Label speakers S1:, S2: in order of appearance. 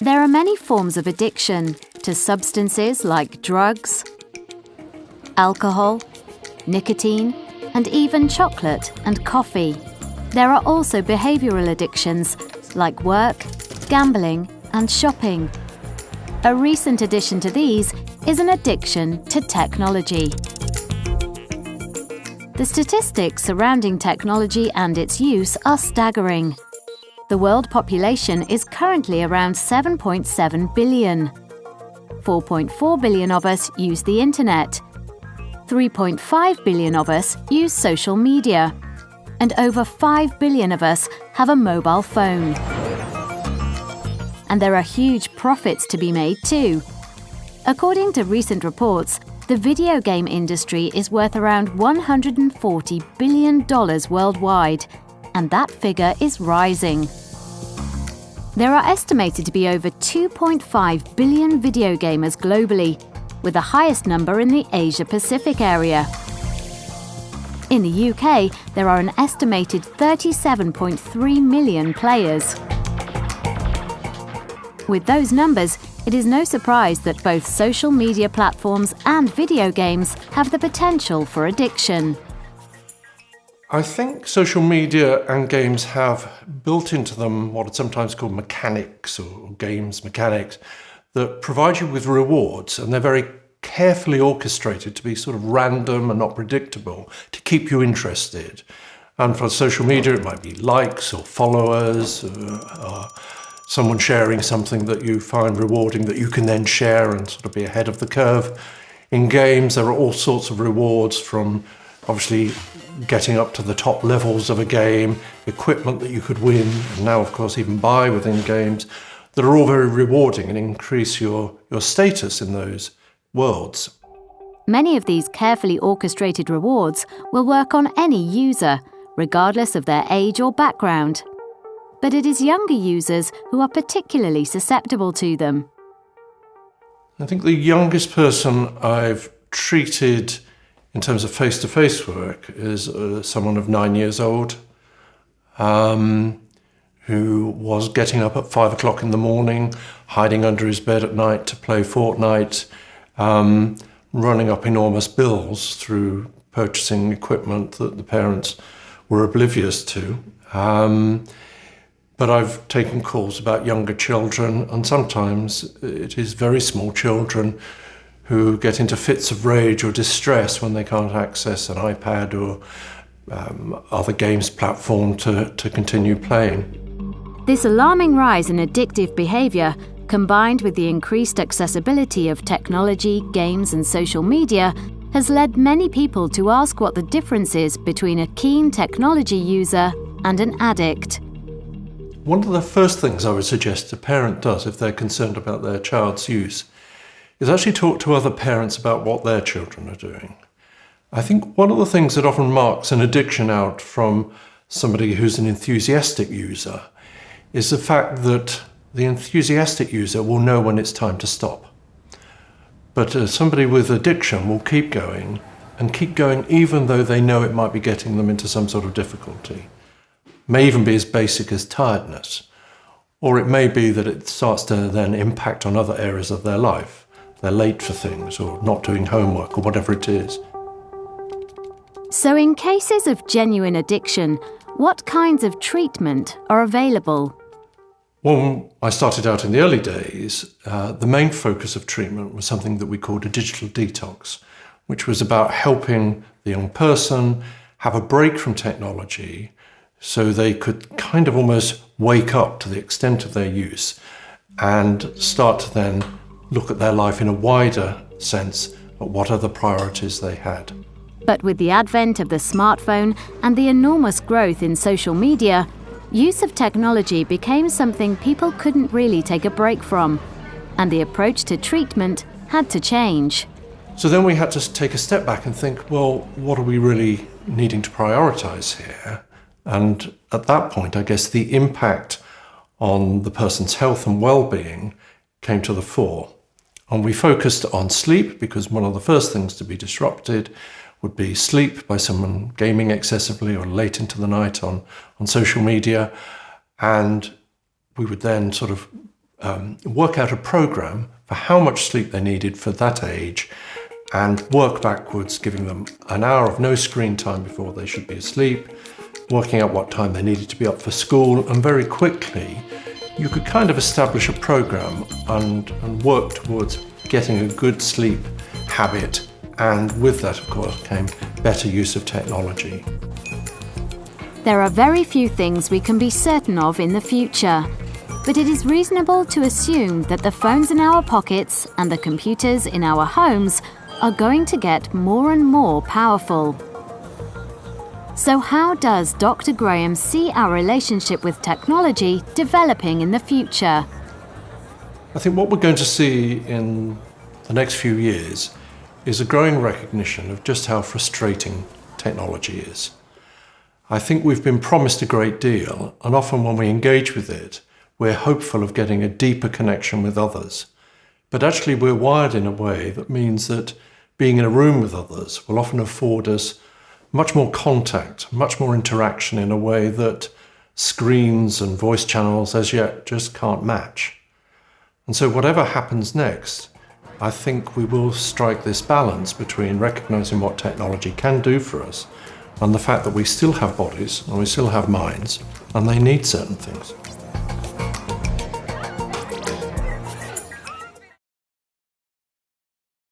S1: There are many forms of addiction to substances like drugs, alcohol, nicotine, and even chocolate and coffee. There are also behavioural addictions like work, gambling, and shopping. A recent addition to these is an addiction to technology. The statistics surrounding technology and its use are staggering. The world population is currently around 7.7 billion. 4.4 billion of us use the internet. 3.5 billion of us use social media. And over 5 billion of us have a mobile phone. And there are huge profits to be made too. According to recent reports, the video game industry is worth around $140 billion worldwide, and that figure is rising. There are estimated to be over 2.5 billion video gamers globally, with the highest number in the Asia-Pacific area. In the UK, there are an estimated 37.3 million players. With those numbers, it is no surprise that both social media platforms and video games have the potential for addiction.
S2: I think social media and games have built into them what are sometimes called mechanics or games mechanics that provide you with rewards, and they're very carefully orchestrated to be sort of random and not predictable to keep you interested. And for social media, it might be likes or followers, or someone sharing something that you find rewarding that you can then share and sort of be ahead of the curve. In games, there are all sorts of rewards, from obviously getting up to the top levels of a game, equipment that you could win, and now of course even buy within games, that are all very rewarding and increase your status in those worlds.
S1: Many of these carefully orchestrated rewards will work on any user, regardless of their age or background. But it is younger users who are particularly susceptible to them.
S2: I think the youngest person I've treated in terms of face-to-face work is someone of 9 years old, who was getting up at 5 o'clock in the morning, hiding under his bed at night to play Fortnite, running up enormous bills through purchasing equipment that the parents were oblivious to. But I've taken calls about younger children, and sometimes it is very small children who get into fits of rage or distress when they can't access an iPad or other games platform to continue playing.
S1: This alarming rise in addictive behaviour, combined with the increased accessibility of technology, games and social media, has led many people to ask what the difference is between a keen technology user and an addict.
S2: One of the first things I would suggest a parent does if they're concerned about their child's use is actually talk to other parents about what their children are doing. I think one of the things that often marks an addiction out from somebody who's an enthusiastic user is the fact that the enthusiastic user will know when it's time to stop. But somebody with addiction will keep going even though they know it might be getting them into some sort of difficulty. May even be as basic as tiredness, or it may be that it starts to then impact on other areas of their life. They're late for things, or not doing homework, or whatever it is.
S1: So in cases of genuine addiction, what kinds of treatment are available?
S2: When I started out in the early days, the main focus of treatment was something that we called a digital detox, which was about helping the young person have a break from technology so they could kind of almost wake up to the extent of their use and start to then look at their life in a wider sense at what other priorities they had.
S1: But with the advent of the smartphone and the enormous growth in social media, use of technology became something people couldn't really take a break from, and the approach to treatment had to change.
S2: So then we had to take a step back and think, well, what are we really needing to prioritize here? And at that point, I guess the impact on the person's health and well-being came to the fore. And we focused on sleep, because one of the first things to be disrupted would be sleep by someone gaming excessively or late into the night on social media. And we would then sort of work out a program for how much sleep they needed for that age and work backwards, giving them an hour of no screen time before they should be asleep, working out what time they needed to be up for school, and very quickly you could kind of establish a program and work towards getting a good sleep habit, and with that, of course, came better use of technology.
S1: There are very few things we can be certain of in the future, but it is reasonable to assume that the phones in our pockets and the computers in our homes are going to get more and more powerful. So how does Dr. Graham see our relationship with technology developing in the future?
S2: I think what we're going to see in the next few years is a growing recognition of just how frustrating technology is. I think we've been promised a great deal, and often when we engage with it, we're hopeful of getting a deeper connection with others. But actually we're wired in a way that means that being in a room with others will often afford us much more contact, much more interaction in a way that screens and voice channels as yet just can't match. And so whatever happens next, I think we will strike this balance between recognizing what technology can do for us and the fact that we still have bodies and we still have minds and they need certain things.